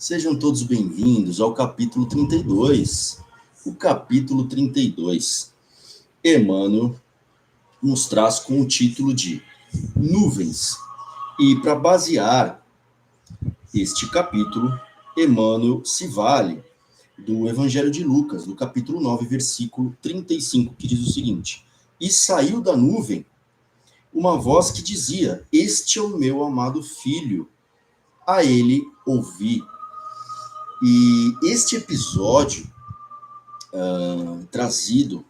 Sejam todos bem-vindos ao capítulo 32. O capítulo 32, Emmanuel nos traz com o título de Nuvens. E para basear este capítulo, Emmanuel se vale do Evangelho de Lucas, do capítulo 9, versículo 35, que diz o seguinte: E saiu da nuvem uma voz que dizia: Este é o meu amado filho, a ele ouvi. E este episódio, trazido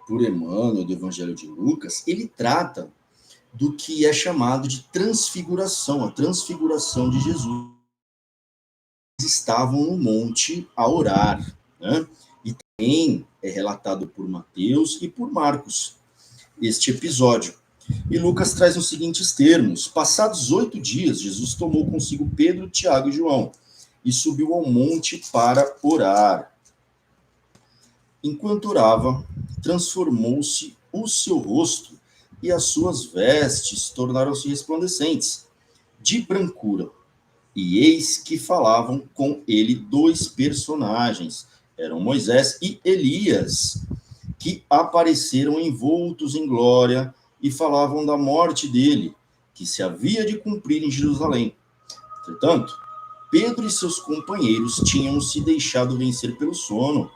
por Emmanuel do Evangelho de Lucas, ele trata do que é chamado de transfiguração, a transfiguração de Jesus. Eles estavam no monte a orar, né? E também é relatado por Mateus e por Marcos este episódio. E Lucas traz os seguintes termos: passados 8 dias, Jesus tomou consigo Pedro, Tiago e João e subiu ao monte para orar. Enquanto orava, transformou-se o seu rosto e as suas vestes tornaram-se resplandecentes, de brancura. E eis que falavam com ele dois personagens, eram Moisés e Elias, que apareceram envoltos em glória e falavam da morte dele, que se havia de cumprir em Jerusalém. Entretanto, Pedro e seus companheiros tinham se deixado vencer pelo sono.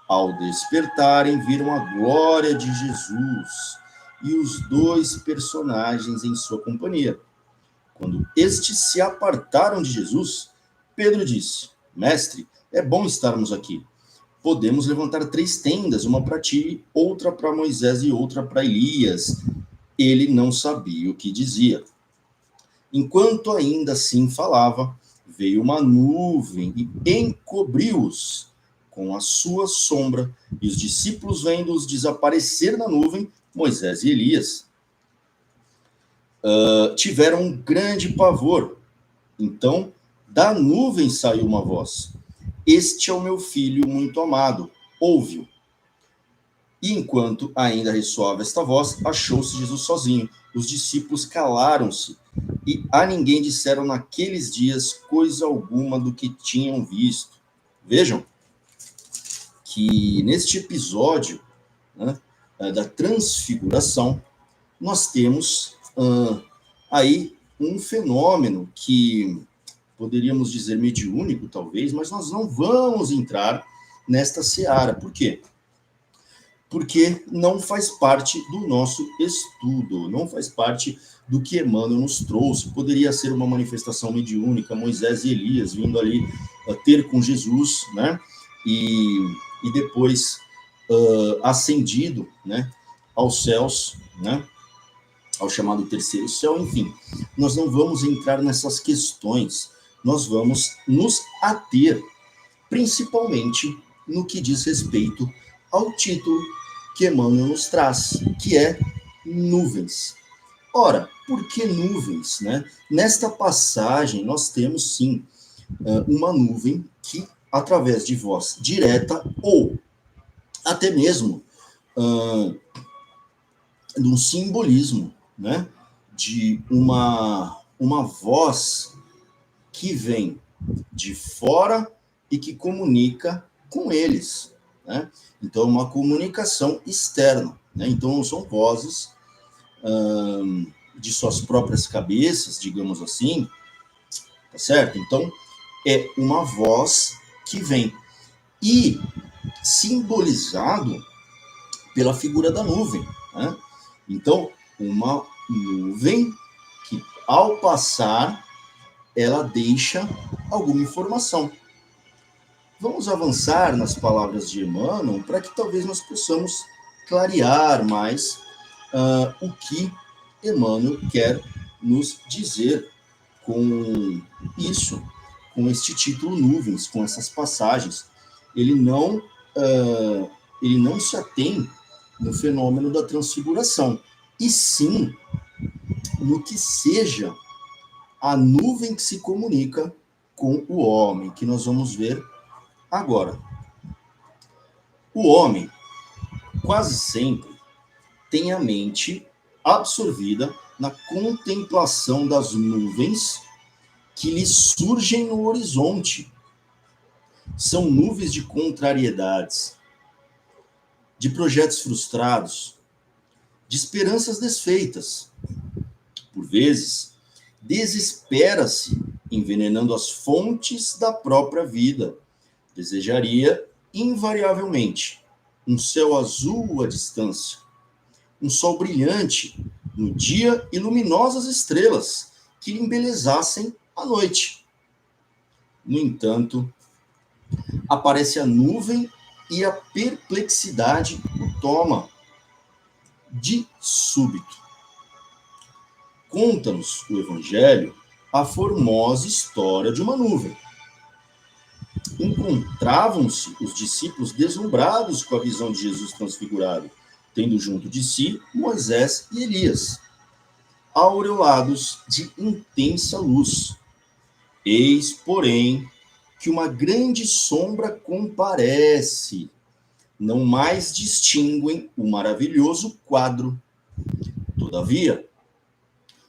Ao despertarem, viram a glória de Jesus e os dois personagens em sua companhia. Quando estes se apartaram de Jesus, Pedro disse: Mestre, é bom estarmos aqui. Podemos levantar 3 tendas, uma para ti, outra para Moisés e outra para Elias. Ele não sabia o que dizia. Enquanto ainda assim falava, veio uma nuvem e encobriu-os com a sua sombra, e os discípulos, vendo-os desaparecer na nuvem, Moisés e Elias, tiveram um grande pavor. Então, da nuvem saiu uma voz: Este é o meu filho muito amado, ouve-o. E enquanto ainda ressoava esta voz, achou-se Jesus sozinho. Os discípulos calaram-se e a ninguém disseram naqueles dias coisa alguma do que tinham visto. Vejam que neste episódio, né, da transfiguração, nós temos aí um fenômeno que poderíamos dizer mediúnico, talvez, mas nós não vamos entrar nesta seara. Por quê? Porque não faz parte do nosso estudo, não faz parte do que Emmanuel nos trouxe. Poderia ser uma manifestação mediúnica, Moisés e Elias vindo ali ter com Jesus, né? E depois ascendido, né, aos céus, né, ao chamado terceiro céu. Enfim, nós não vamos entrar nessas questões, nós vamos nos ater principalmente no que diz respeito ao título que Emmanuel nos traz, que é nuvens. Ora, por que nuvens, né? Nesta passagem nós temos sim uma nuvem que, através de voz direta ou até mesmo de um simbolismo, né, de uma voz que vem de fora e que comunica com eles, né? Então, uma comunicação externa, né? Então, são vozes de suas próprias cabeças, digamos assim, tá certo? Então, é uma voz que vem. E simbolizado pela figura da nuvem, né? Então, uma nuvem que, ao passar, ela deixa alguma informação. Vamos avançar nas palavras de Emmanuel para que talvez nós possamos clarear mais o que Emmanuel quer nos dizer com isso, com este título Nuvens, com essas passagens. Ele não se atém no fenômeno da transfiguração, e sim no que seja a nuvem que se comunica com o homem, que nós vamos ver agora. O homem, quase sempre, tem a mente absorvida na contemplação das nuvens que lhe surgem no horizonte. São nuvens de contrariedades, de projetos frustrados, de esperanças desfeitas. Por vezes, desespera-se, envenenando as fontes da própria vida. Desejaria, invariavelmente, um céu azul à distância, um sol brilhante no dia e luminosas estrelas que lhe embelezassem a noite. No entanto, aparece a nuvem e a perplexidade o toma de súbito. Conta-nos o Evangelho a formosa história de uma nuvem. Encontravam-se os discípulos deslumbrados com a visão de Jesus transfigurado, tendo junto de si Moisés e Elias, aureolados de intensa luz. Eis, porém, que uma grande sombra comparece. Não mais distinguem o maravilhoso quadro. Todavia,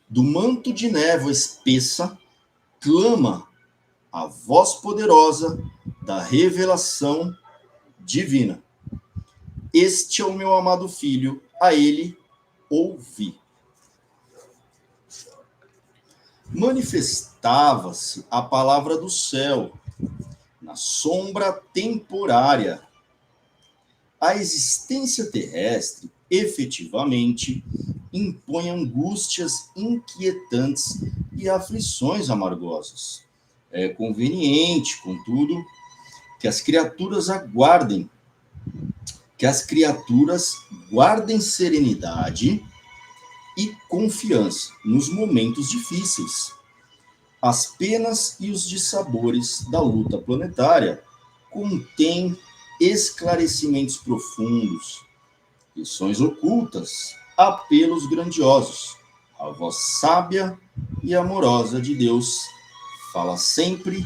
do manto de névoa espessa, clama a voz poderosa da revelação divina. Este é o meu amado filho, a ele ouvi. Manifestava-se a palavra do céu, na sombra temporária. A existência terrestre, efetivamente, impõe angústias inquietantes e aflições amargosas. É conveniente, contudo, que as criaturas guardem serenidade e confiança nos momentos difíceis. As penas e os dissabores da luta planetária contêm esclarecimentos profundos, lições ocultas, apelos grandiosos. A voz sábia e amorosa de Deus fala sempre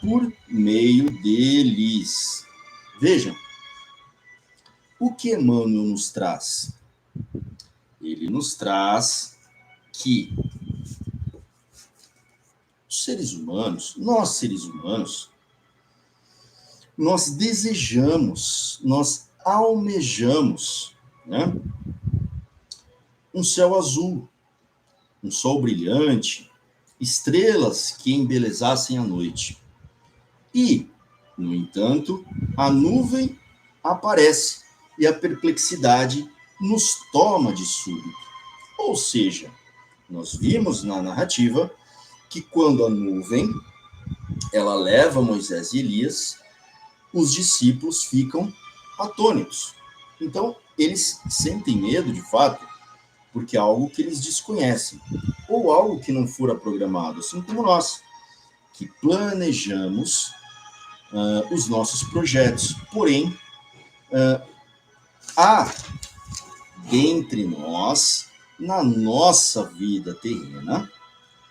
por meio deles. Vejam, o que Emmanuel nos traz? Ele nos traz que os seres humanos, nós desejamos, nós almejamos, né, um céu azul, um sol brilhante, estrelas que embelezassem a noite. E, no entanto, a nuvem aparece e a perplexidade nos toma de súbito. Ou seja, nós vimos na narrativa que quando a nuvem ela leva Moisés e Elias, os discípulos ficam atônitos. Então, eles sentem medo, de fato, porque é algo que eles desconhecem, ou algo que não fora programado, assim como nós, que planejamos os nossos projetos. Porém, há dentre nós, na nossa vida terrena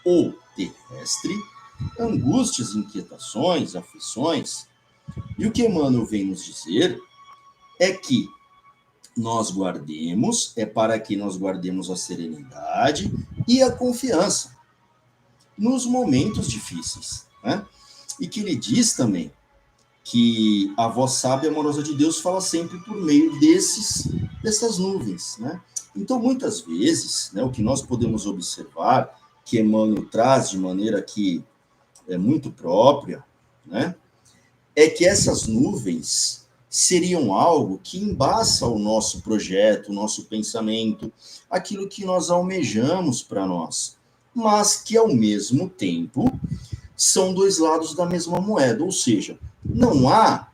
ou terrestre, angústias, inquietações, aflições. E o que Emmanuel vem nos dizer é que para que nós guardemos a serenidade e a confiança nos momentos difíceis, né? E que ele diz também que a voz sábia e amorosa de Deus fala sempre por meio dessas nuvens, né? Então, muitas vezes, né, o que nós podemos observar, que Emmanuel traz de maneira que é muito própria, né, é que essas nuvens seriam algo que embaça o nosso projeto, o nosso pensamento, aquilo que nós almejamos para nós, mas que, ao mesmo tempo, são dois lados da mesma moeda, ou seja, não há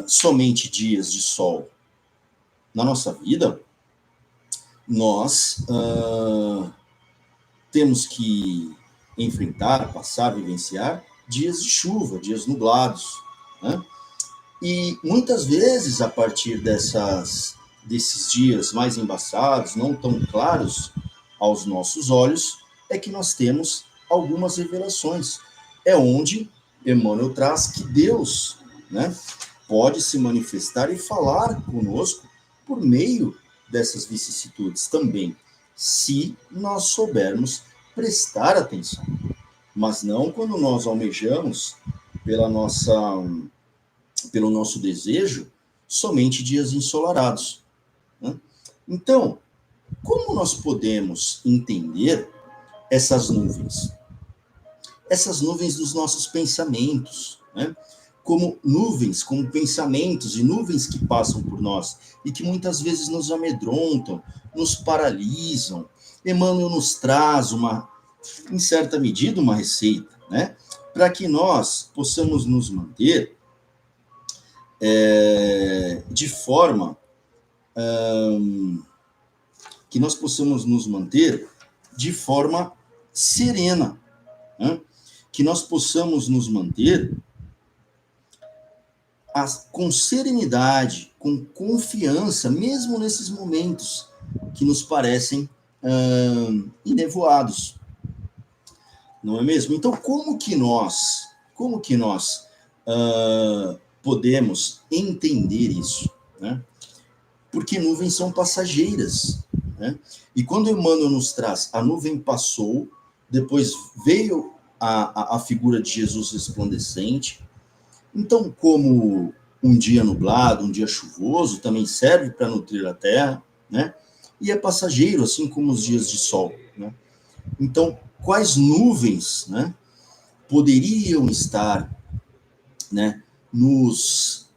somente dias de sol. Na nossa vida, nós temos que enfrentar, passar, vivenciar dias de chuva, dias nublados, né? E muitas vezes, a partir desses dias mais embaçados, não tão claros aos nossos olhos, é que nós temos algumas revelações. É onde Emmanuel traz que Deus, né, pode se manifestar e falar conosco por meio dessas vicissitudes também, se nós soubermos prestar atenção. mas não quando nós almejamos pelo nosso desejo somente dias ensolarados, né? Então, como nós podemos entender essas nuvens? Essas nuvens dos nossos pensamentos, né? Como nuvens, como pensamentos e nuvens que passam por nós e que muitas vezes nos amedrontam, nos paralisam. Emmanuel nos traz em certa medida, uma receita, né? Para que nós possamos nos manter de forma que nós possamos nos manter de forma serena, né? Que nós possamos nos manter com serenidade, com confiança, mesmo nesses momentos que nos parecem enevoados, não é mesmo? Então, como que nós podemos entender isso, né? Porque nuvens são passageiras, né? E quando Emmanuel nos traz, a nuvem passou, depois veio a figura de Jesus resplandecente. Então, como um dia nublado, um dia chuvoso, também serve para nutrir a terra, né? E é passageiro, assim como os dias de sol, né? Então, quais nuvens, né, poderiam estar, né, nos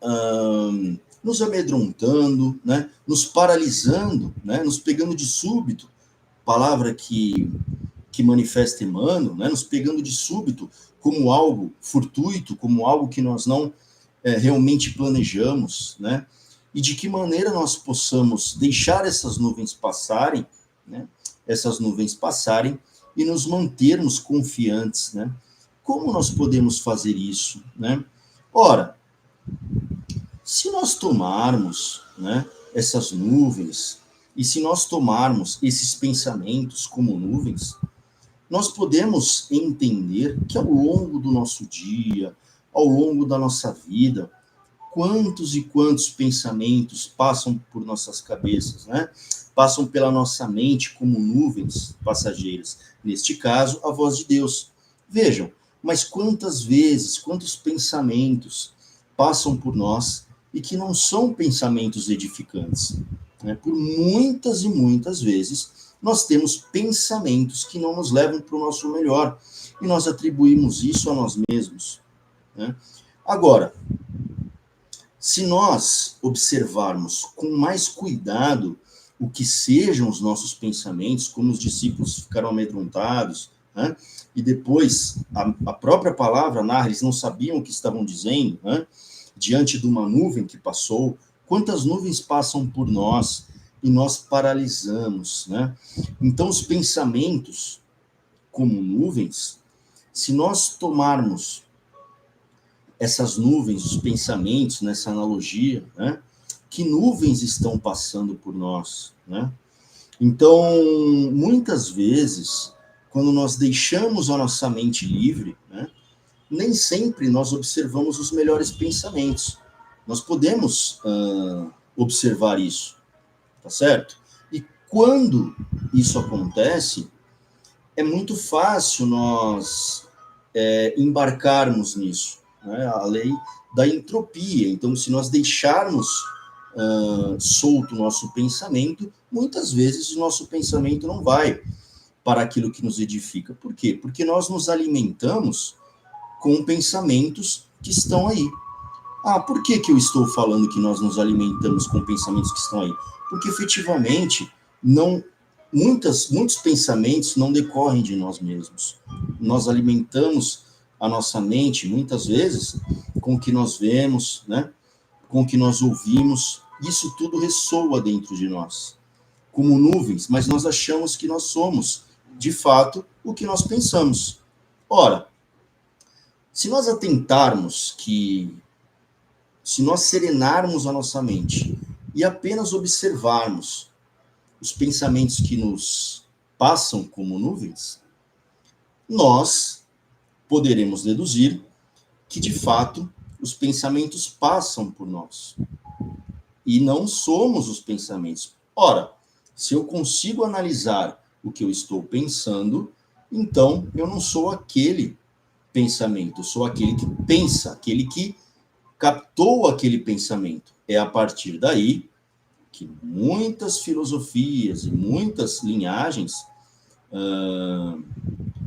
amedrontando, né, nos paralisando, né, nos pegando de súbito, palavra que manifesta Emmanuel, né, nos pegando de súbito como algo fortuito, como algo que nós não realmente planejamos, né? E de que maneira nós possamos deixar essas nuvens passarem, né? Essas nuvens passarem e nos mantermos confiantes, né? Como nós podemos fazer isso, né? Ora, se nós tomarmos, né, essas nuvens e se nós tomarmos esses pensamentos como nuvens, nós podemos entender que ao longo do nosso dia, ao longo da nossa vida, quantos e quantos pensamentos passam por nossas cabeças, né? Passam pela nossa mente como nuvens passageiras. Neste caso, a voz de Deus. Vejam, mas quantas vezes, quantos pensamentos passam por nós e que não são pensamentos edificantes, né? Por muitas e muitas vezes, nós temos pensamentos que não nos levam para o nosso melhor e nós atribuímos isso a nós mesmos, né? Agora, se nós observarmos com mais cuidado o que sejam os nossos pensamentos, como os discípulos ficaram amedrontados, né? E depois a própria palavra narra, eles não sabiam o que estavam dizendo, né? Diante de uma nuvem que passou, quantas nuvens passam por nós e nós paralisamos, né? Então, os pensamentos como nuvens, se nós tomarmos essas nuvens, os pensamentos, nessa analogia, né? Que nuvens estão passando por nós, né? Então, muitas vezes, quando nós deixamos a nossa mente livre, né, nem sempre nós observamos os melhores pensamentos. Nós podemos observar isso, tá certo? E quando isso acontece, é muito fácil nós embarcarmos nisso, né? A lei da entropia. Então, se nós deixarmos solto o nosso pensamento, muitas vezes o nosso pensamento não vai para aquilo que nos edifica. Por quê? Porque nós nos alimentamos com pensamentos que estão aí. Ah, por que eu estou falando que nós nos alimentamos com pensamentos que estão aí? Porque efetivamente muitos pensamentos não decorrem de nós mesmos. Nós alimentamos a nossa mente, muitas vezes, com o que nós vemos, né? Com o que nós ouvimos. Isso tudo ressoa dentro de nós, como nuvens, mas nós achamos que nós somos, de fato, o que nós pensamos. Ora, se nós atentarmos se nós serenarmos a nossa mente e apenas observarmos os pensamentos que nos passam como nuvens, nós poderemos deduzir que, de fato, os pensamentos passam por nós. E não somos os pensamentos. Ora, se eu consigo analisar o que eu estou pensando, então eu não sou aquele pensamento, eu sou aquele que pensa, aquele que captou aquele pensamento. É a partir daí que muitas filosofias e muitas linhagens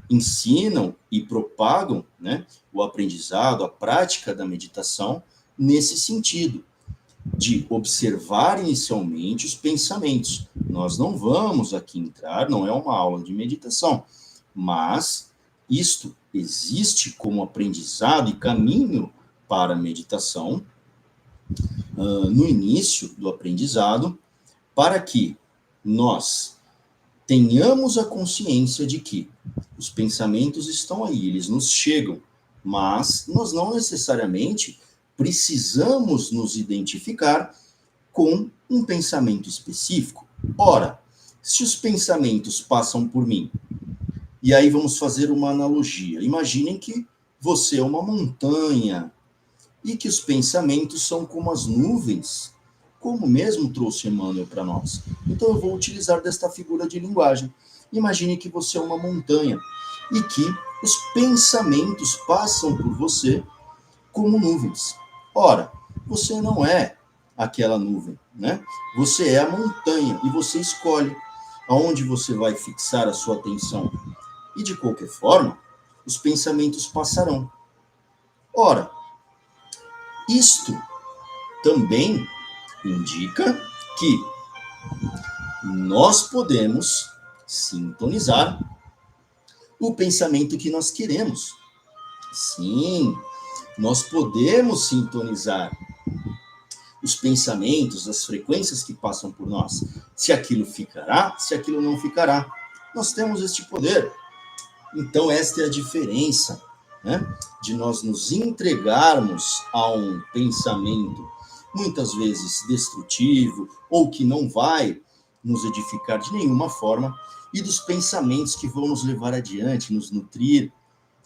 ensinam e propagam, né, o aprendizado, a prática da meditação nesse sentido, de observar inicialmente os pensamentos. Nós não vamos aqui entrar, não é uma aula de meditação, mas isto existe como aprendizado e caminho para a meditação no início do aprendizado, para que nós tenhamos a consciência de que os pensamentos estão aí, eles nos chegam, mas nós não necessariamente precisamos nos identificar com um pensamento específico. Ora, se os pensamentos passam por mim, e aí vamos fazer uma analogia. Imaginem que você é uma montanha e que os pensamentos são como as nuvens, como mesmo trouxe Emmanuel para nós. Então eu vou utilizar desta figura de linguagem. Imagine que você é uma montanha e que os pensamentos passam por você como nuvens. Ora, você não é aquela nuvem, né? Você é a montanha e você escolhe aonde você vai fixar a sua atenção. E de qualquer forma, os pensamentos passarão. Ora, isto também indica que nós podemos sintonizar o pensamento que nós queremos. Sim, nós podemos sintonizar os pensamentos, as frequências que passam por nós. Se aquilo ficará, se aquilo não ficará. Nós temos este poder. Então, esta é a diferença, né, de nós nos entregarmos a um pensamento muitas vezes destrutivo ou que não vai nos edificar de nenhuma forma, e dos pensamentos que vão nos levar adiante, nos nutrir,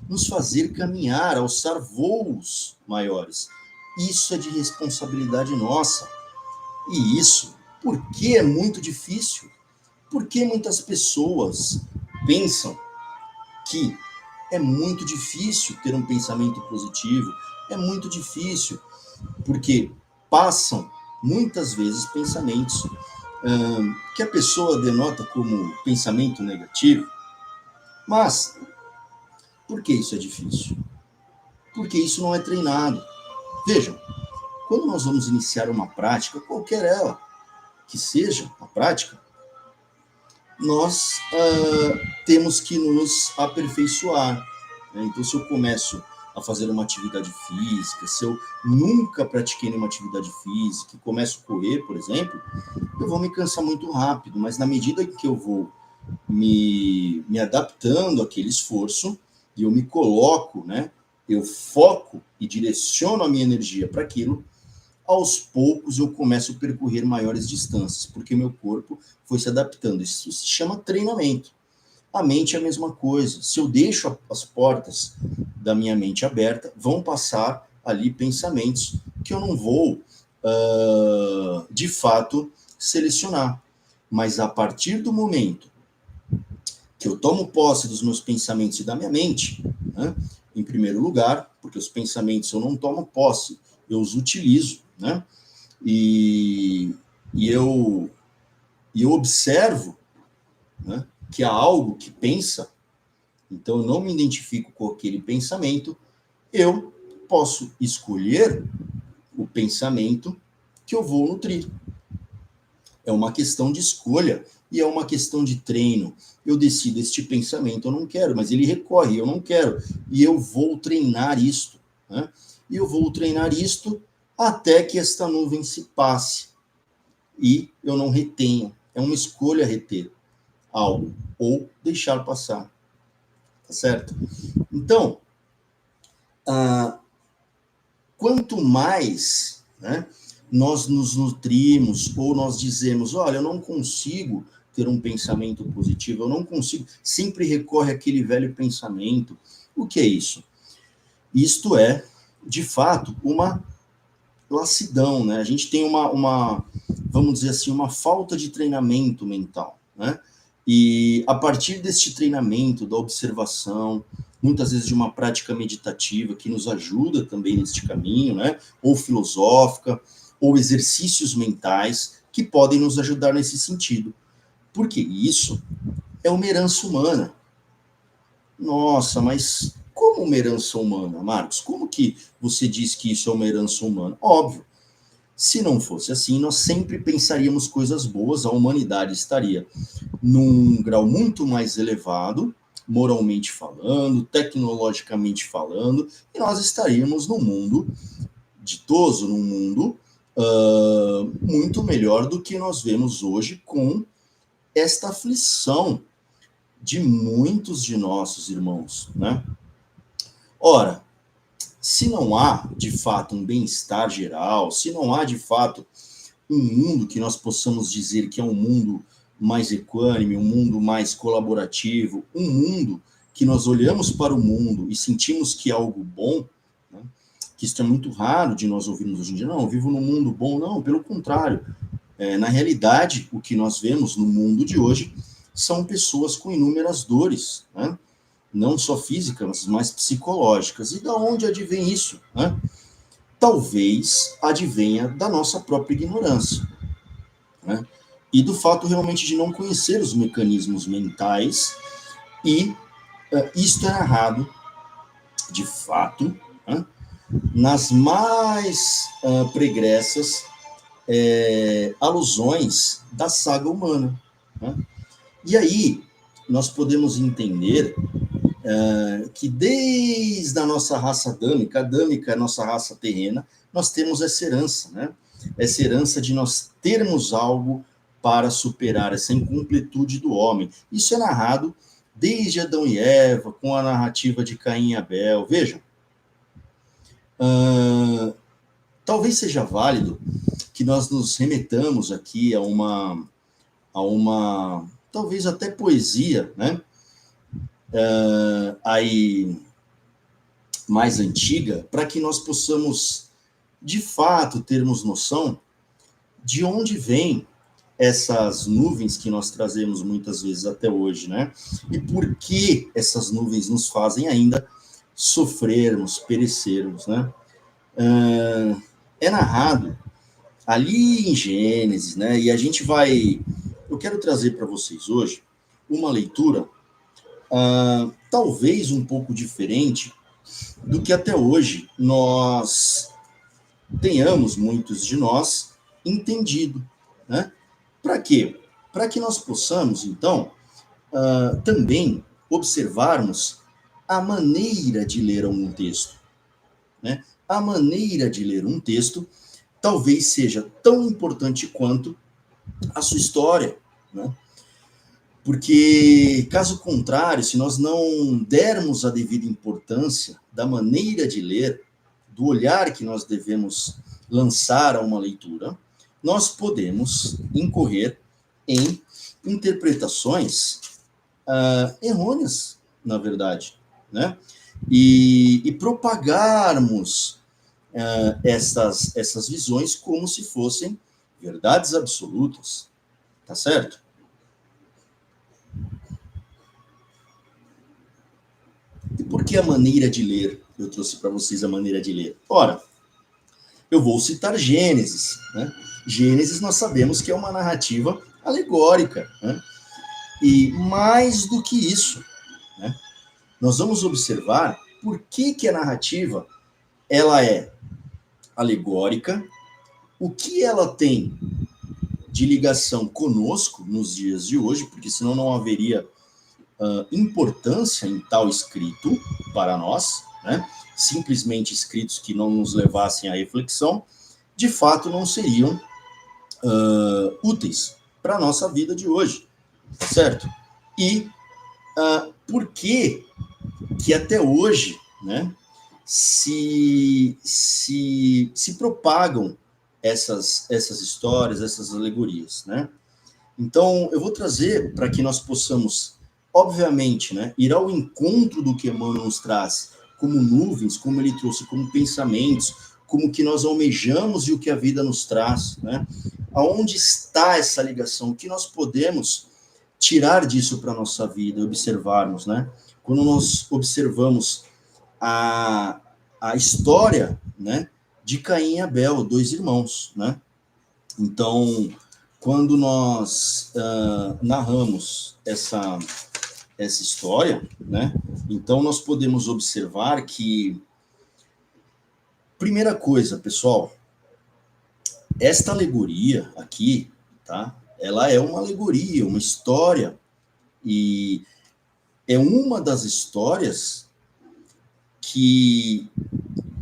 nos fazer caminhar, alçar voos maiores. Isso é de responsabilidade nossa. E isso, porque é muito difícil? Porque muitas pessoas pensam que é muito difícil ter um pensamento positivo, é muito difícil, porque passam muitas vezes pensamentos que a pessoa denota como pensamento negativo. Mas por que isso é difícil? Porque isso não é treinado. Vejam, quando nós vamos iniciar uma prática, qualquer ela que seja a prática, nós temos que nos aperfeiçoar. Né? Então, se eu começo a fazer uma atividade física, se eu nunca pratiquei nenhuma atividade física, começo a correr, por exemplo, eu vou me cansar muito rápido, mas na medida que eu vou me adaptando àquele esforço, e eu me coloco, né, eu foco e direciono a minha energia para aquilo, aos poucos eu começo a percorrer maiores distâncias, porque meu corpo foi se adaptando. Isso se chama treinamento. A mente é a mesma coisa. Se eu deixo as portas da minha mente aberta, vão passar ali pensamentos que eu não vou, de fato, selecionar. Mas a partir do momento que eu tomo posse dos meus pensamentos e da minha mente, né, em primeiro lugar, porque os pensamentos eu não tomo posse, eu os utilizo, né, e eu observo, né, que há algo que pensa, então eu não me identifico com aquele pensamento, eu posso escolher o pensamento que eu vou nutrir. É uma questão de escolha e é uma questão de treino. Eu decido, este pensamento eu não quero, mas ele recorre, eu não quero. E eu vou treinar isto, né? E eu vou treinar isto até que esta nuvem se passe. E eu não retenho. É uma escolha reter algo ou deixar passar. Tá certo? Então, quanto mais, né, nós nos nutrimos ou nós dizemos, olha, eu não consigo ter um pensamento positivo, eu não consigo, sempre recorre àquele velho pensamento. O que é isso? Isto é, de fato, uma lassidão, né? A gente tem uma, vamos dizer assim, uma falta de treinamento mental, né? E a partir deste treinamento, da observação, muitas vezes de uma prática meditativa que nos ajuda também neste caminho, né? Ou filosófica, ou exercícios mentais que podem nos ajudar nesse sentido. Porque isso é uma herança humana. Nossa, mas como uma herança humana, Marcos? Como que você diz que isso é uma herança humana? Óbvio, se não fosse assim, nós sempre pensaríamos coisas boas, a humanidade estaria num grau muito mais elevado, moralmente falando, tecnologicamente falando, e nós estaríamos num mundo ditoso, num mundo muito melhor do que nós vemos hoje com esta aflição de muitos de nossos irmãos, né? Ora, se não há, de fato, um bem-estar geral, se não há, de fato, um mundo que nós possamos dizer que é um mundo mais equânime, um mundo mais colaborativo, um mundo que nós olhamos para o mundo e sentimos que é algo bom, né? Que isso é muito raro de nós ouvirmos hoje em dia, não, eu vivo num mundo bom, não, pelo contrário. Na realidade, o que nós vemos no mundo de hoje são pessoas com inúmeras dores, né? Não só físicas, mas psicológicas. E da onde advém isso, né? Talvez advenha da nossa própria ignorância, né? E do fato realmente de não conhecer os mecanismos mentais, e isto é narrado, de fato, né, nas mais pregressas alusões da saga humana, né? E aí nós podemos entender que desde a nossa raça adâmica, é a nossa raça terrena, nós temos essa herança, né? Essa herança de nós termos algo para superar essa incompletude do homem. Isso é narrado desde Adão e Eva, com a narrativa de Caim e Abel. Vejam, talvez seja válido que nós nos remetamos aqui a uma talvez até poesia, né? Aí mais antiga, para que nós possamos, de fato, termos noção de onde vêm essas nuvens que nós trazemos muitas vezes até hoje, né? E por que essas nuvens nos fazem ainda sofrermos, perecermos, né? É narrado ali em Gênesis, né? E a gente vai... Eu quero trazer para vocês hoje uma leitura talvez um pouco diferente do que até hoje nós tenhamos, muitos de nós, entendido, né? Para quê? Para que nós possamos, então, também observarmos a maneira de ler um texto, né? A maneira de ler um texto talvez seja tão importante quanto a sua história, né? Porque, caso contrário, se nós não dermos a devida importância da maneira de ler, do olhar que nós devemos lançar a uma leitura, nós podemos incorrer em interpretações errôneas, na verdade, né? E propagarmos essas visões como se fossem verdades absolutas, tá certo? E por que a maneira de ler? Eu trouxe para vocês a maneira de ler. Ora, eu vou citar Gênesis, né? Gênesis nós sabemos que é uma narrativa alegórica, né? E mais do que isso, né? Nós vamos observar por que a narrativa ela é alegórica, o que ela tem de ligação conosco nos dias de hoje, porque senão não haveria importância em tal escrito para nós, né? Simplesmente escritos que não nos levassem à reflexão, de fato não seriam úteis para a nossa vida de hoje, certo? E por que até hoje, né, se propagam essas histórias, essas alegorias, né? Então, eu vou trazer para que nós possamos, obviamente, né, ir ao encontro do que Emmanuel nos traz, como nuvens, como ele trouxe, como pensamentos, como que nós almejamos e o que a vida nos traz, né? Aonde está essa ligação? O que nós podemos tirar disso para a nossa vida, observarmos, né? Quando nós observamos a história, né, de Caim e Abel, dois irmãos, né? Então, quando nós narramos essa história, né, então nós podemos observar que, primeira coisa, pessoal, esta alegoria aqui, tá? Ela é uma alegoria, uma história, e é uma das histórias que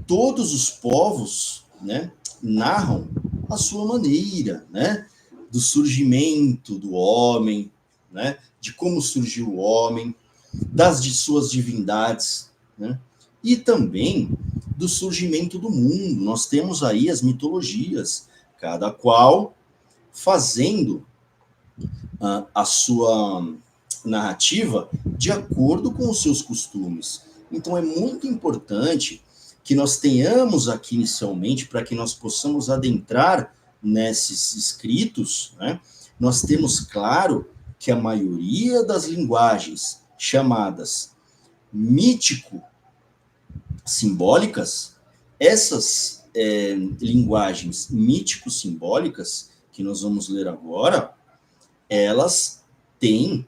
todos os povos, né, narram a sua maneira, né, do surgimento do homem, né, de como surgiu o homem, de suas divindades, né, e também do surgimento do mundo. Nós temos aí as mitologias, cada qual fazendo a sua narrativa de acordo com os seus costumes. Então é muito importante que nós tenhamos aqui inicialmente, para que nós possamos adentrar nesses escritos, né, nós temos claro que a maioria das linguagens chamadas mítico-simbólicas, essas linguagens mítico-simbólicas, que nós vamos ler agora, elas têm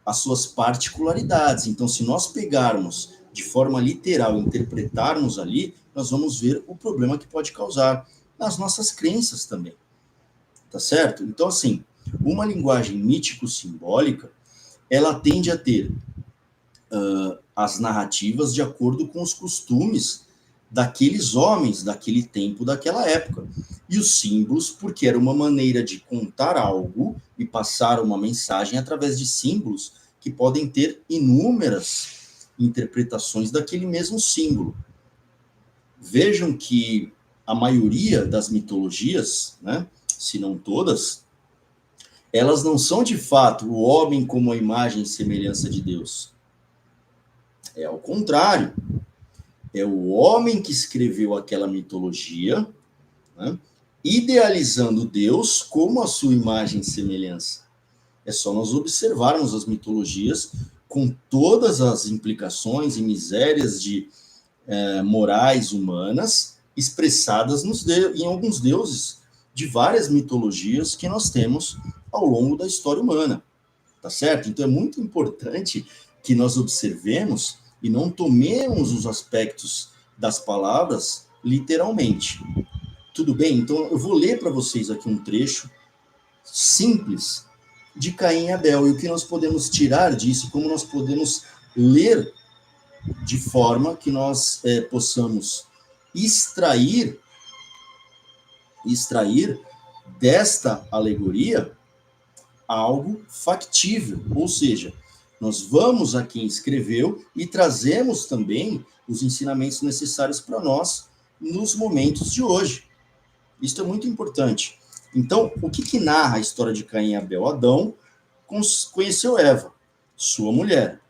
as suas particularidades. Então, se nós pegarmos de forma literal, interpretarmos ali, nós vamos ver o problema que pode causar nas nossas crenças também. Tá certo? Então, assim, uma linguagem mítico-simbólica, ela tende a ter as narrativas de acordo com os costumes daqueles homens, daquele tempo, daquela época. E os símbolos, porque era uma maneira de contar algo e passar uma mensagem através de símbolos que podem ter inúmeras interpretações daquele mesmo símbolo. Vejam que a maioria das mitologias, né, se não todas, elas não são de fato o homem como a imagem e semelhança de Deus. É ao contrário. É o homem que escreveu aquela mitologia, né, idealizando Deus como a sua imagem e semelhança. É só nós observarmos as mitologias com todas as implicações e misérias de morais humanas expressadas em alguns deuses de várias mitologias que nós temos ao longo da história humana. Tá certo? Então é muito importante que nós observemos e não tomemos os aspectos das palavras literalmente. Tudo bem? Então eu vou ler para vocês aqui um trecho simples de Caim e Abel, e o que nós podemos tirar disso, como nós podemos ler de forma que nós possamos extrair desta alegoria algo factível, ou seja, nós vamos a quem escreveu e trazemos também os ensinamentos necessários para nós nos momentos de hoje. Isso é muito importante. Então, o que narra a história de Caim e Abel? Adão conheceu Eva, sua mulher.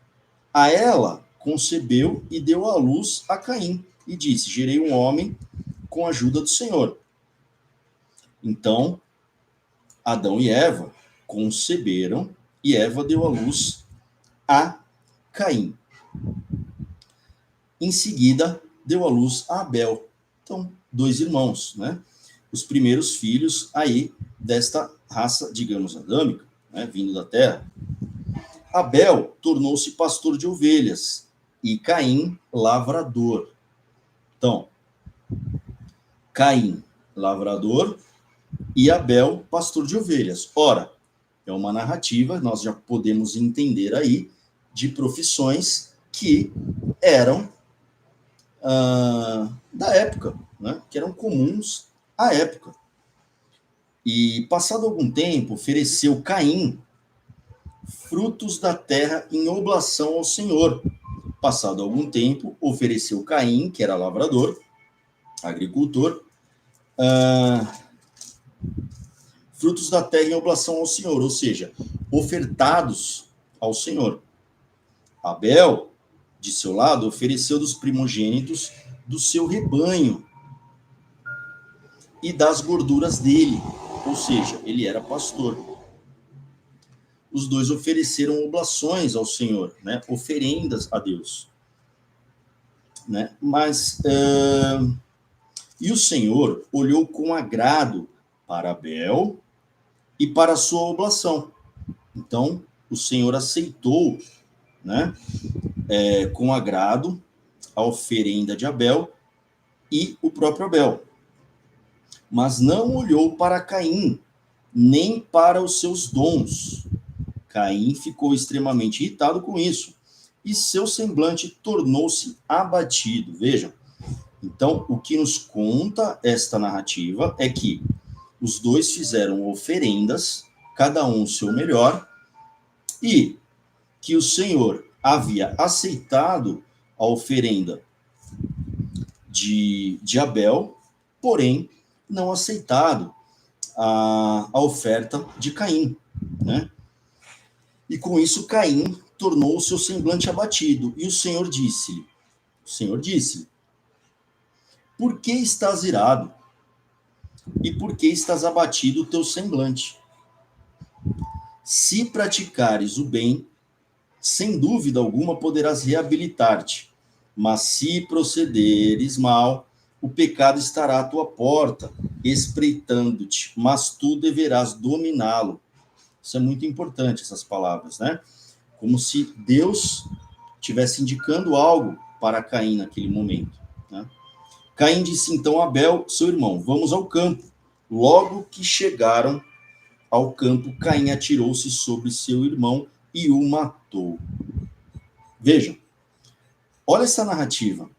A ela concebeu e deu à luz a Caim, e disse: gerei um homem com a ajuda do Senhor. Então, Adão e Eva conceberam, e Eva deu à luz a Caim. Em seguida, deu à luz a Abel. Então, dois irmãos, né? Os primeiros filhos aí desta raça, digamos, adâmica, né? Vindo da terra. Abel tornou-se pastor de ovelhas e Caim, lavrador. Então, Caim, lavrador, e Abel, pastor de ovelhas. Ora, é uma narrativa, nós já podemos entender aí, de profissões que eram da época, né? Que eram comuns à época. E, passado algum tempo, ofereceu Caim frutos da terra em oblação ao Senhor. Passado algum tempo, ofereceu Caim, que era lavrador, agricultor, frutos da terra em oblação ao Senhor, ou seja, ofertados ao Senhor. Abel, de seu lado, ofereceu dos primogênitos do seu rebanho e das gorduras dele, ou seja, ele era pastor. os dois ofereceram oblações ao Senhor, né? Oferendas a Deus. Né? Mas, e o Senhor olhou com agrado para Abel e para a sua oblação. Então, o Senhor aceitou, né, com agrado a oferenda de Abel e o próprio Abel. Mas não olhou para Caim, nem para os seus dons. Caim ficou extremamente irritado com isso, e seu semblante tornou-se abatido. Vejam, então, o que nos conta esta narrativa é que os dois fizeram oferendas, cada um o seu melhor, e que o Senhor havia aceitado a oferenda de Abel, porém não aceitado a oferta de Caim, né? E com isso Caim tornou o seu semblante abatido, e o Senhor disse-lhe, por que estás irado? E por que estás abatido o teu semblante? Se praticares o bem, sem dúvida alguma poderás reabilitar-te, mas se procederes mal, o pecado estará à tua porta, espreitando-te, mas tu deverás dominá-lo. Isso é muito importante, essas palavras, né? Como se Deus estivesse indicando algo para Caim naquele momento, né? Caim disse então a Abel, seu irmão, vamos ao campo. Logo que chegaram ao campo, Caim atirou-se sobre seu irmão e o matou. Vejam, olha essa narrativa,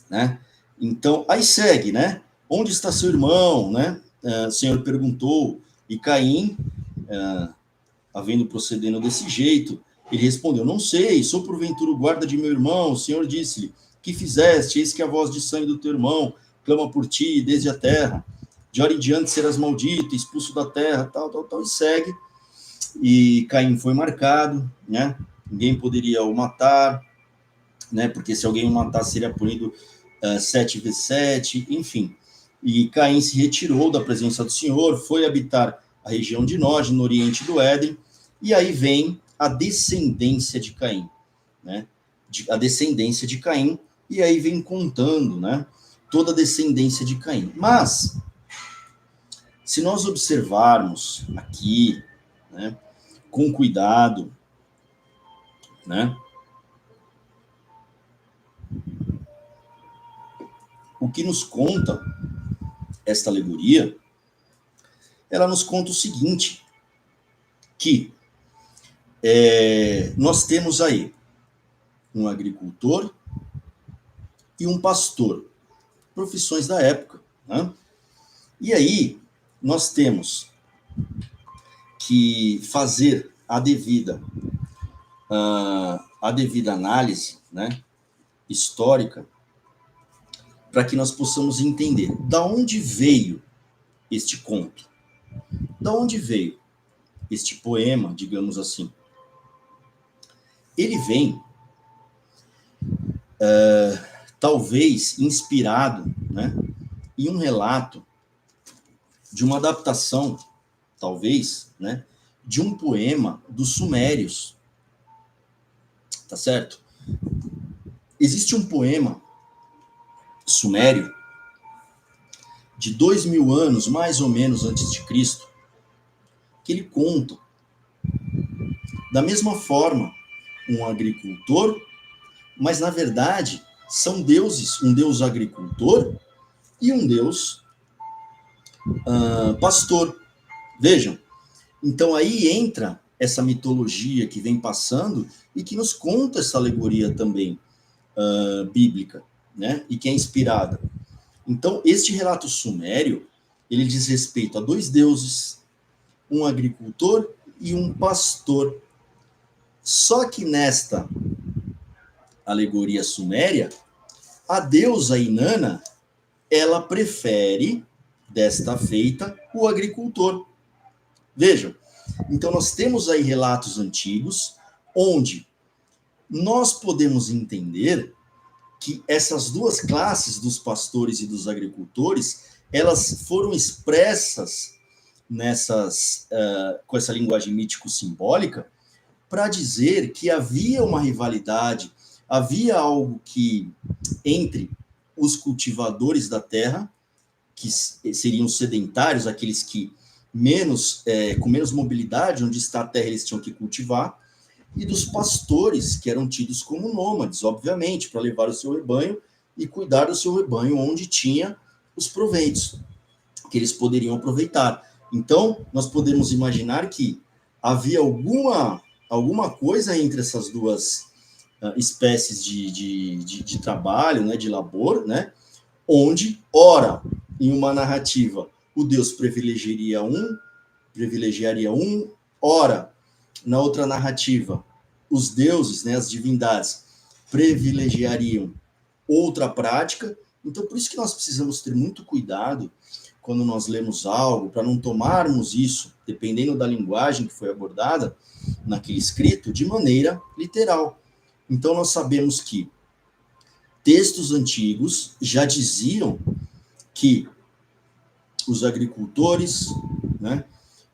né? Então, aí segue, né? Onde está seu irmão, né? O Senhor perguntou, e Caim, havendo procedendo desse jeito, ele respondeu, não sei, sou porventura o guarda de meu irmão. O Senhor disse-lhe, que fizeste? Eis que a voz de sangue do teu irmão clama por ti desde a terra. De hora em diante serás maldito, expulso da terra, tal, e segue. E Caim foi marcado, né? Ninguém poderia o matar, né? Porque se alguém o matasse, seria punido 7 vezes 7, enfim. E Caim se retirou da presença do Senhor, foi habitar a região de Nod, no oriente do Éden, e aí vem a descendência de Caim, né? A descendência de Caim, e aí vem contando, né? Toda a descendência de Caim. Mas, se nós observarmos aqui, né, com cuidado, né, o que nos conta esta alegoria, ela nos conta o seguinte, que nós temos aí um agricultor e um pastor, profissões da época, né? E aí nós temos que fazer a devida análise, né, histórica, para que nós possamos entender da onde veio este conto, da onde veio este poema, digamos assim. Ele vem, talvez, inspirado, né, em um relato de uma adaptação, talvez, né, de um poema dos Sumérios. Tá certo? Existe um poema sumério de 2000 anos, mais ou menos, antes de Cristo, que ele conta, da mesma forma, um agricultor, mas, na verdade, são deuses, um deus agricultor e um deus pastor. Vejam, então aí entra essa mitologia que vem passando e que nos conta essa alegoria também bíblica, né? E que é inspirada. Então, este relato sumério, ele diz respeito a dois deuses, um agricultor e um pastor. Só que nesta alegoria suméria, a deusa Inanna, ela prefere, desta feita, o agricultor. Vejam, então nós temos aí relatos antigos, onde nós podemos entender que essas duas classes, dos pastores e dos agricultores, elas foram expressas com essa linguagem mítico-simbólica, para dizer que havia uma rivalidade, havia algo que, entre os cultivadores da terra, que seriam sedentários, aqueles que com menos mobilidade, onde está a terra eles tinham que cultivar, e dos pastores, que eram tidos como nômades, obviamente, para levar o seu rebanho e cuidar do seu rebanho onde tinha os proveitos, que eles poderiam aproveitar. Então, nós podemos imaginar que havia alguma coisa entre essas duas espécies de trabalho, né, de labor, né, onde, ora, em uma narrativa, o Deus privilegiaria um, ora, na outra narrativa, os deuses, né, as divindades, privilegiariam outra prática. Então, por isso que nós precisamos ter muito cuidado quando nós lemos algo, para não tomarmos isso, dependendo da linguagem que foi abordada naquele escrito, de maneira literal. Então, nós sabemos que textos antigos já diziam que os agricultores, né,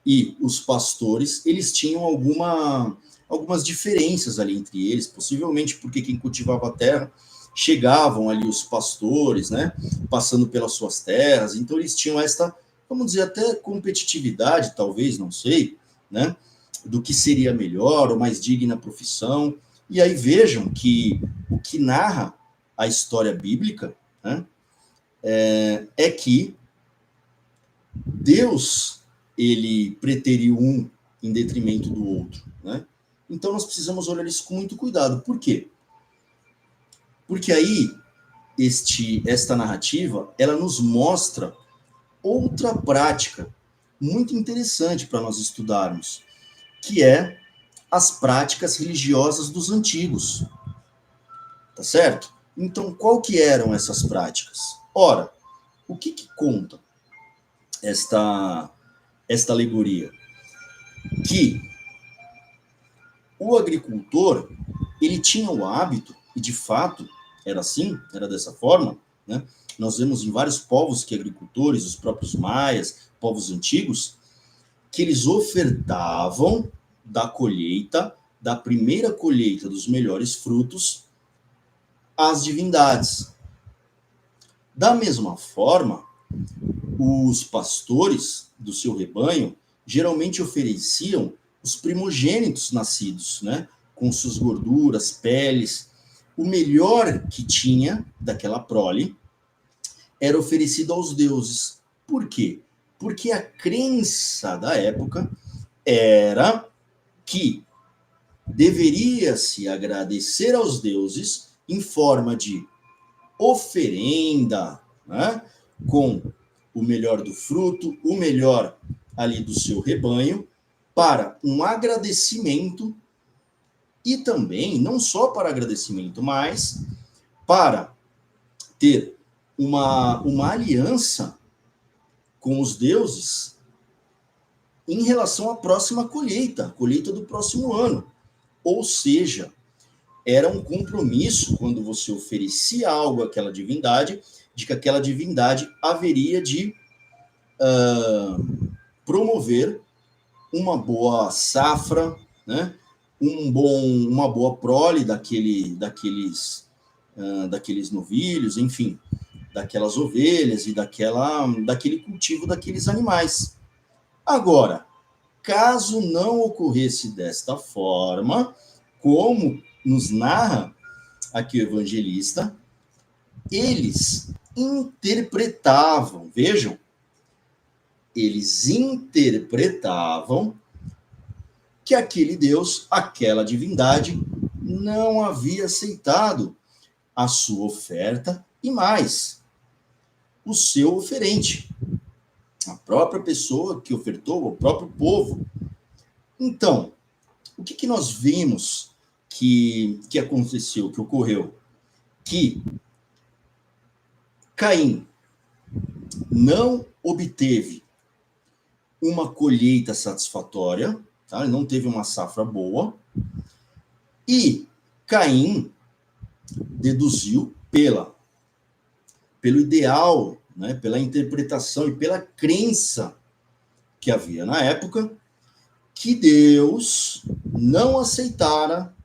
e os pastores, eles tinham algumas diferenças ali entre eles, possivelmente porque quem cultivava a terra chegavam ali os pastores, né, passando pelas suas terras, então eles tinham esta, vamos dizer, até competitividade, talvez, não sei, né, do que seria melhor ou mais digna profissão. E aí vejam que o que narra a história bíblica, né, é que Deus, ele preteriu um em detrimento do outro, né? Então nós precisamos olhar isso com muito cuidado. Por quê? Porque aí esta narrativa, ela nos mostra outra prática muito interessante para nós estudarmos, que é as práticas religiosas dos antigos. Tá certo? Então, qual que eram essas práticas? Ora, o que conta esta alegoria? Que o agricultor, ele tinha o hábito, e de fato era assim, era dessa forma, né? Nós vemos em vários povos que agricultores, os próprios maias, povos antigos, que eles ofertavam da primeira colheita dos melhores frutos, às divindades. Da mesma forma, os pastores do seu rebanho geralmente ofereciam os primogênitos nascidos, né, com suas gorduras, peles. O melhor que tinha daquela prole era oferecido aos deuses. Por quê? Porque a crença da época era que deveria-se agradecer aos deuses em forma de oferenda, né, com o melhor do fruto, o melhor ali do seu rebanho, para um agradecimento, e também, não só para agradecimento, mas para ter uma aliança com os deuses em relação à próxima colheita, colheita do próximo ano. Ou seja, era um compromisso, quando você oferecia algo àquela divindade, de que aquela divindade haveria de promover uma boa safra, né? Uma boa prole daqueles novilhos, enfim, daquelas ovelhas e daquele cultivo daqueles animais. Agora, caso não ocorresse desta forma, como nos narra aqui o evangelista, eles interpretavam, vejam, eles interpretavam que aquele Deus, aquela divindade, não havia aceitado a sua oferta e mais, o seu oferente, a própria pessoa que ofertou, o próprio povo. Então, o que nós vimos que aconteceu, que ocorreu? Que Caim não obteve uma colheita satisfatória, tá? Ele não teve uma safra boa, e Caim deduziu pelo ideal, né, pela interpretação e pela crença que havia na época, que Deus não aceitara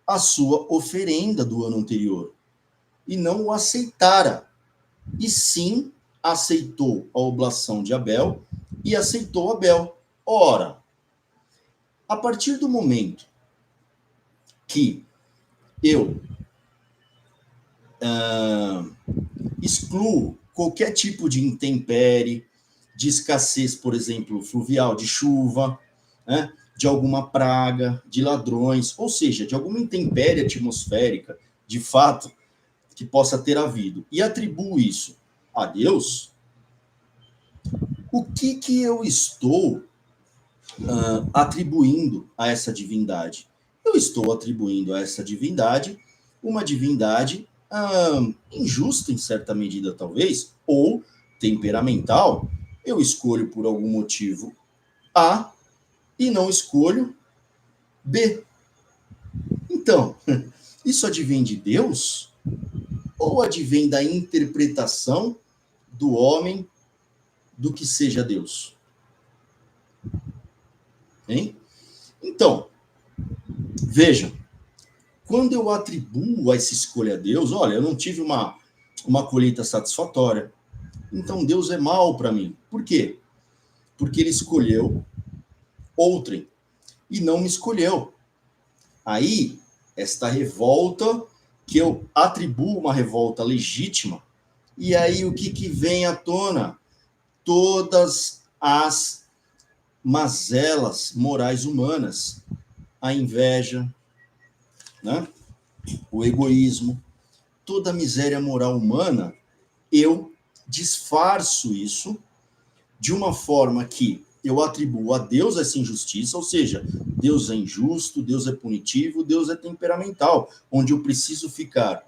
a sua oferenda do ano anterior. E não o aceitara. E sim aceitou a oblação de Abel e aceitou Abel. Ora, a partir do momento que eu excluo qualquer tipo de intempérie, de escassez, por exemplo, fluvial, de chuva, né, de alguma praga, de ladrões, ou seja, de alguma intempérie atmosférica, de fato, que possa ter havido, e atribuo isso a Deus, o que eu estou atribuindo a essa divindade? Eu estou atribuindo a essa divindade uma divindade injusta, em certa medida, talvez, ou temperamental. Eu escolho por algum motivo A e não escolho B. Então, isso advém de Deus ou advém da interpretação do homem do que seja Deus? Hein? Então, vejam, quando eu atribuo a essa escolha a Deus, olha, eu não tive uma colheita satisfatória, então Deus é mau para mim. Por quê? Porque ele escolheu outrem e não me escolheu. Aí, esta revolta, que eu atribuo uma revolta legítima, e aí o que vem à tona? Todas as mazelas morais humanas, a inveja, né? O egoísmo, toda a miséria moral humana, eu disfarço isso de uma forma que eu atribuo a Deus essa injustiça, ou seja, Deus é injusto, Deus é punitivo, Deus é temperamental, onde eu preciso ficar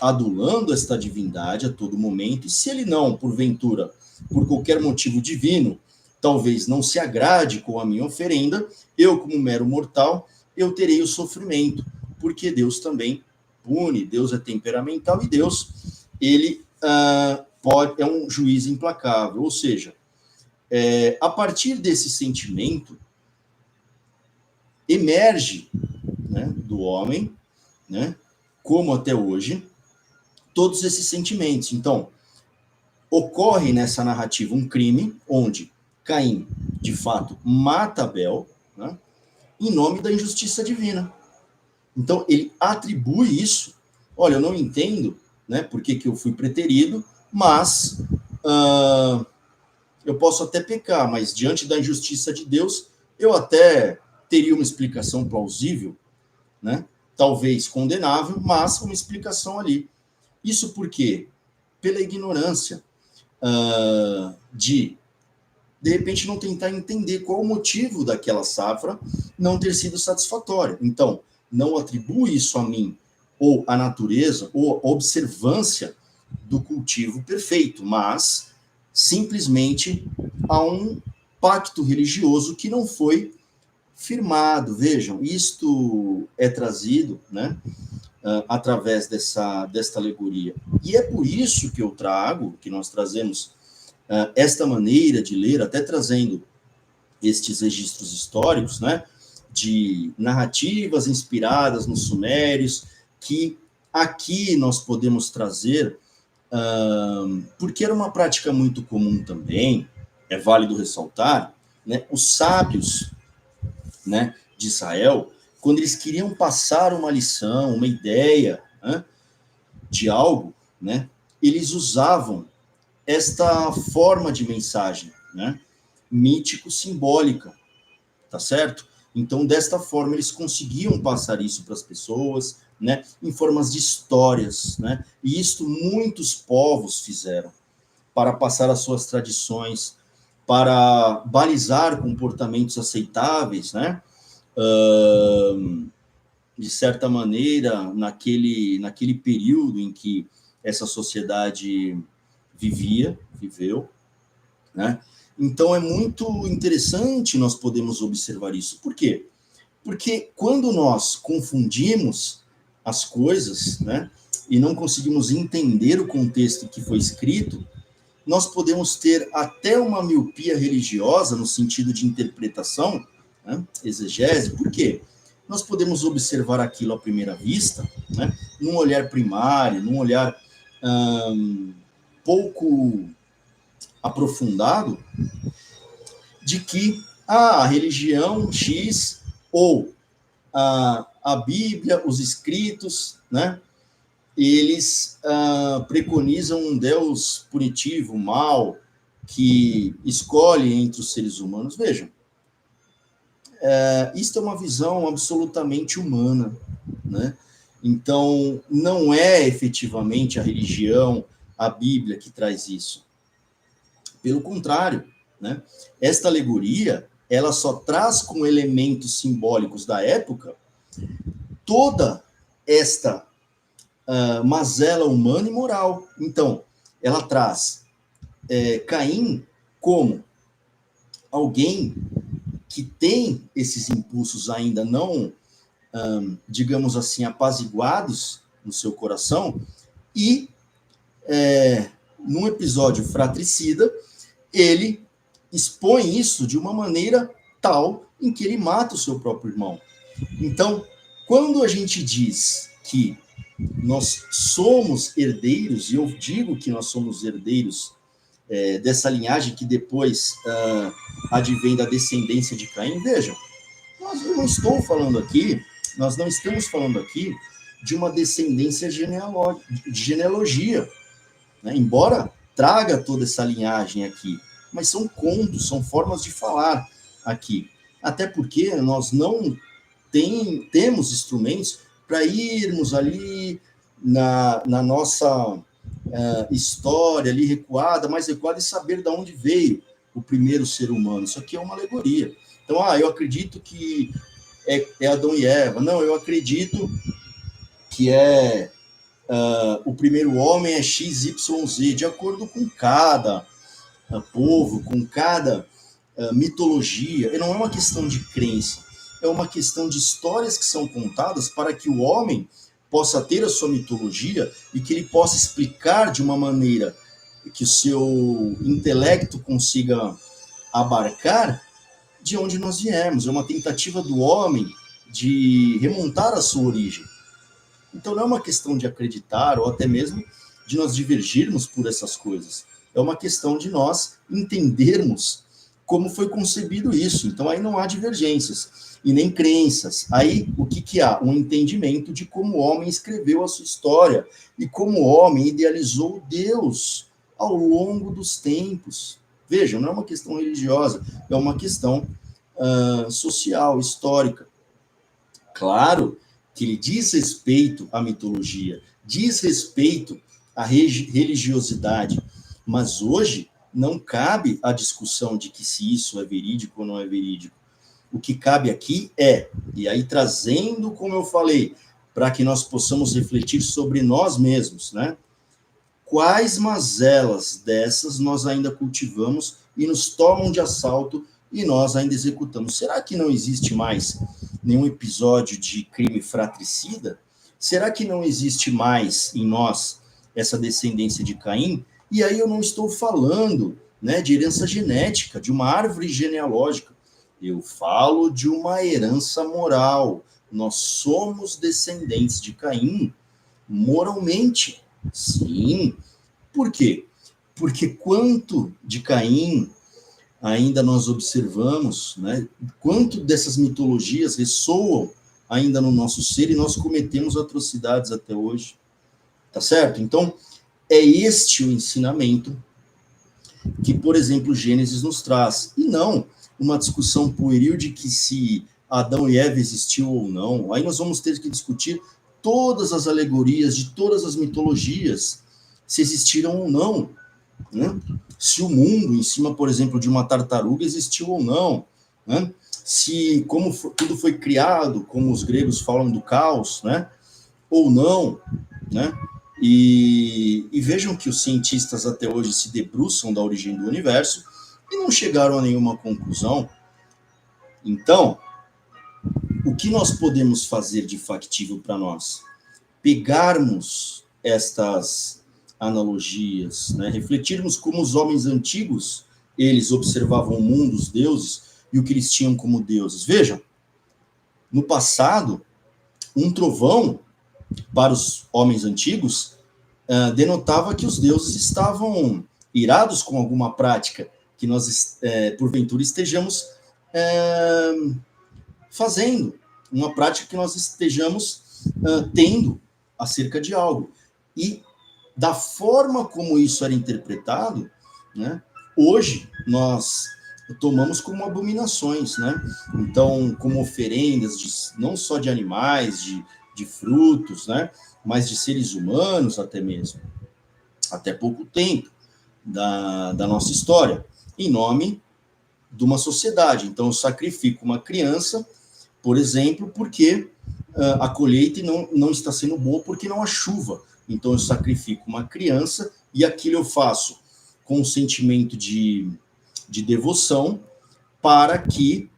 adulando esta divindade a todo momento, e se ele não, porventura, por qualquer motivo divino, talvez não se agrade com a minha oferenda, eu, como mero mortal, eu terei o sofrimento, porque Deus também pune, Deus é temperamental, e Deus, ele é um juiz implacável, ou seja, a partir desse sentimento, emerge, né, do homem, né, como até hoje, todos esses sentimentos. Então, ocorre nessa narrativa um crime, onde Caim, de fato, mata Abel, né, em nome da injustiça divina. Então, ele atribui isso. Olha, eu não entendo, né, por que eu fui preterido, mas eu posso até pecar, mas diante da injustiça de Deus, eu até teria uma explicação plausível, né? Talvez condenável, mas uma explicação ali. Isso por quê? Pela ignorância de repente, não tentar entender qual o motivo daquela safra não ter sido satisfatória. Então, não atribui isso a mim, ou à natureza, ou à observância do cultivo perfeito, mas simplesmente a um pacto religioso que não foi firmado. Vejam, isto é trazido, né, através desta alegoria. E é por isso que eu trago, que nós trazemos esta maneira de ler, até trazendo estes registros históricos, né, de narrativas inspiradas nos sumérios, que aqui nós podemos trazer, porque era uma prática muito comum também, é válido ressaltar, né, os sábios, né, de Israel, quando eles queriam passar uma lição, uma ideia, né, de algo, né, eles usavam esta forma de mensagem, né, mítico-simbólica, tá certo? Então, desta forma, eles conseguiam passar isso para as pessoas, né, em formas de histórias, né, e isto muitos povos fizeram, para passar as suas tradições, para balizar comportamentos aceitáveis, né, de certa maneira, naquele período em que essa sociedade viveu, né? Então, é muito interessante nós podemos observar isso. Por quê? Porque quando nós confundimos as coisas, né, e não conseguimos entender o contexto que foi escrito, nós podemos ter até uma miopia religiosa no sentido de interpretação, né, exegese. Por quê? Nós podemos observar aquilo à primeira vista, né, num olhar primário, num olhar pouco aprofundado, de que a religião X ou a Bíblia, os escritos, né, eles preconizam um Deus punitivo, mau, que escolhe entre os seres humanos. Vejam, isto é uma visão absolutamente humana, né? Então, não é efetivamente a religião, a Bíblia que traz isso. Pelo contrário, né? Esta alegoria, ela só traz como elementos simbólicos da época toda esta mazela humana e moral. Então, ela traz Caim como alguém que tem esses impulsos ainda não, digamos assim, apaziguados no seu coração, e num episódio fratricida, ele expõe isso de uma maneira tal em que ele mata o seu próprio irmão. Então, quando a gente diz que nós somos herdeiros, e eu digo que nós somos herdeiros dessa linhagem que depois advém da descendência de Caim, vejam, nós não estamos falando aqui de uma descendência de genealogia, né? Embora traga toda essa linhagem aqui, mas são contos, são formas de falar aqui. Até porque nós não temos instrumentos para irmos ali na nossa história ali recuada, mais recuada, e saber de onde veio o primeiro ser humano. Isso aqui é uma alegoria. Então, eu acredito que é Adão e Eva. Não, eu acredito que o primeiro homem é XYZ, de acordo com cada povo, com cada mitologia. E não é uma questão de crença, é uma questão de histórias que são contadas para que o homem possa ter a sua mitologia e que ele possa explicar de uma maneira que o seu intelecto consiga abarcar de onde nós viemos. É uma tentativa do homem de remontar a sua origem. Então não é uma questão de acreditar ou até mesmo de nós divergirmos por essas coisas. É uma questão de nós entendermos como foi concebido isso. Então aí não há divergências e nem crenças. Aí o que há? Um entendimento de como o homem escreveu a sua história e como o homem idealizou Deus ao longo dos tempos. Vejam, não é uma questão religiosa, é uma questão social, histórica. Claro que ele diz respeito à mitologia, diz respeito à religiosidade, mas hoje não cabe a discussão de que se isso é verídico ou não é verídico. O que cabe aqui e aí trazendo, como eu falei, para que nós possamos refletir sobre nós mesmos, né? Quais mazelas dessas nós ainda cultivamos e nos tomam de assalto e nós ainda executamos? Será que não existe mais nenhum episódio de crime fratricida? Será que não existe mais em nós essa descendência de Caim? E aí eu não estou falando, né, de herança genética, de uma árvore genealógica. Eu falo de uma herança moral. Nós somos descendentes de Caim moralmente. Sim. Por quê? Porque quanto de Caim ainda nós observamos, né? Quanto dessas mitologias ressoam ainda no nosso ser e nós cometemos atrocidades até hoje. Tá certo? Então, é este o ensinamento que, por exemplo, Gênesis nos traz. E não uma discussão pueril de que se Adão e Eva existiu ou não. Aí nós vamos ter que discutir todas as alegorias de todas as mitologias, se existiram ou não, né? Se o mundo em cima, por exemplo, de uma tartaruga existiu ou não, né? Se tudo foi criado, como os gregos falam do caos, né? Ou não, né? E vejam que os cientistas até hoje se debruçam da origem do universo e não chegaram a nenhuma conclusão. Então, o que nós podemos fazer de factível para nós? Pegarmos estas analogias, né? Refletirmos como os homens antigos, eles observavam o mundo, os deuses, e o que eles tinham como deuses. Vejam, no passado, um trovão, para os homens antigos, denotava que os deuses estavam irados com alguma prática que nós, porventura, estejamos fazendo, uma prática que nós estejamos tendo acerca de algo. E da forma como isso era interpretado, né, hoje nós tomamos como abominações, né? Então, como oferendas não só de animais, de frutos, né, mas de seres humanos até mesmo, até pouco tempo da nossa história, em nome de uma sociedade. Então, eu sacrifico uma criança, por exemplo, porque a colheita não está sendo boa porque não há chuva. Então, eu sacrifico uma criança e aquilo eu faço com um sentimento de devoção para que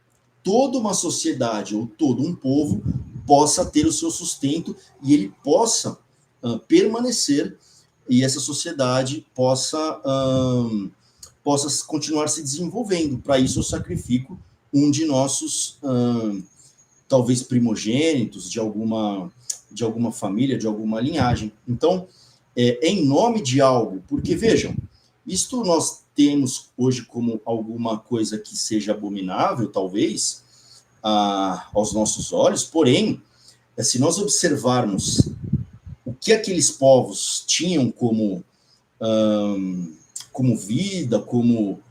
toda uma sociedade ou todo um povo possa ter o seu sustento e ele possa permanecer e essa sociedade possa continuar se desenvolvendo. Para isso, eu sacrifico um de nossos, talvez, primogênitos de alguma família, de alguma linhagem. Então, em nome de algo, porque, vejam, isto nós temos hoje como alguma coisa que seja abominável, talvez, aos nossos olhos, porém, se nós observarmos o que aqueles povos tinham como vida, como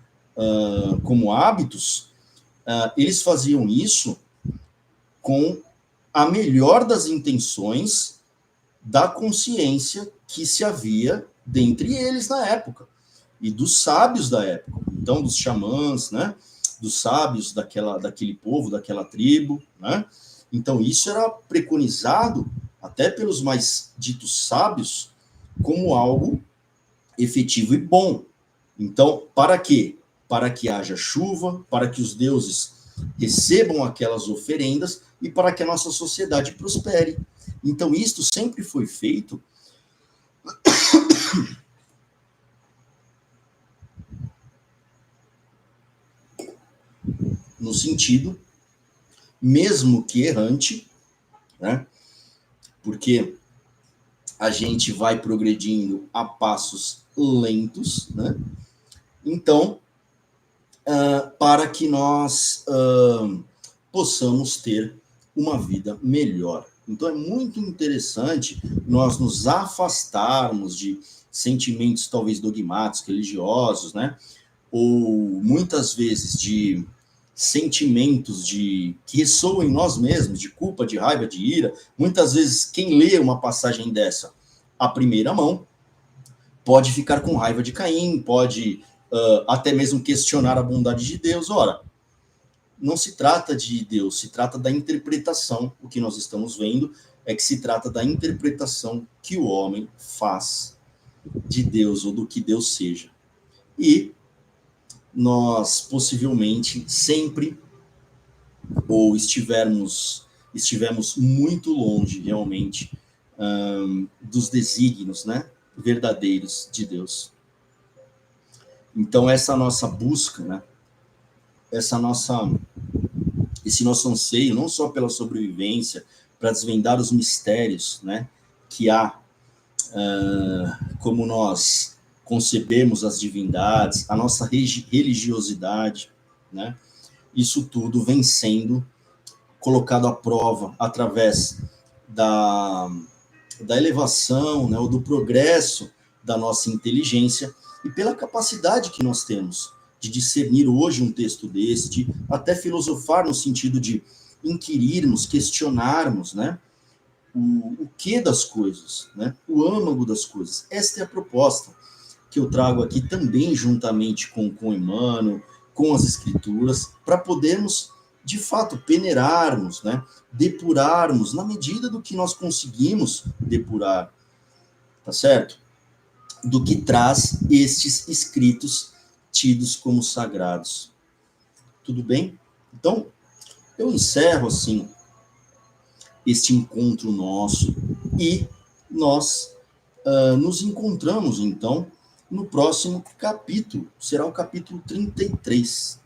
hábitos, eles faziam isso com a melhor das intenções da consciência que se havia dentre eles na época, e dos sábios da época, então dos xamãs, né, dos sábios daquele povo, daquela tribo, né? Então isso era preconizado até pelos mais ditos sábios como algo efetivo e bom. Então, para quê? Para que haja chuva, para que os deuses recebam aquelas oferendas e para que a nossa sociedade prospere. Então, isto sempre foi feito no sentido, mesmo que errante, né? Porque a gente vai progredindo a passos lentos, né? Então, para que nós possamos ter uma vida melhor. Então, é muito interessante nós nos afastarmos de sentimentos talvez dogmáticos, religiosos, né? Ou muitas vezes de sentimentos que ressoam em nós mesmos, de culpa, de raiva, de ira. Muitas vezes, quem lê uma passagem dessa à primeira mão pode ficar com raiva de Caim, pode até mesmo questionar a bondade de Deus. Ora, não se trata de Deus, se trata da interpretação. O que nós estamos vendo é que se trata da interpretação que o homem faz de Deus ou do que Deus seja. E nós possivelmente sempre ou estivemos muito longe realmente dos desígnios, né, verdadeiros de Deus. Então essa nossa busca, né, esse nosso anseio, não só pela sobrevivência, para desvendar os mistérios, né, que há, como nós concebemos as divindades, a nossa religiosidade, né, isso tudo vem sendo colocado à prova através da elevação, né, ou do progresso da nossa inteligência e pela capacidade que nós temos de discernir hoje um texto desse, de até filosofar no sentido de inquirirmos, questionarmos, né, o que das coisas, né, o âmago das coisas. Esta é a proposta que eu trago aqui também juntamente com Emmanuel, com as escrituras, para podermos, de fato, peneirarmos, né, depurarmos na medida do que nós conseguimos depurar, tá certo? Do que traz estes escritos tidos como sagrados. Tudo bem? Então, eu encerro assim este encontro nosso e nós nos encontramos, então, no próximo capítulo. Será o capítulo 33.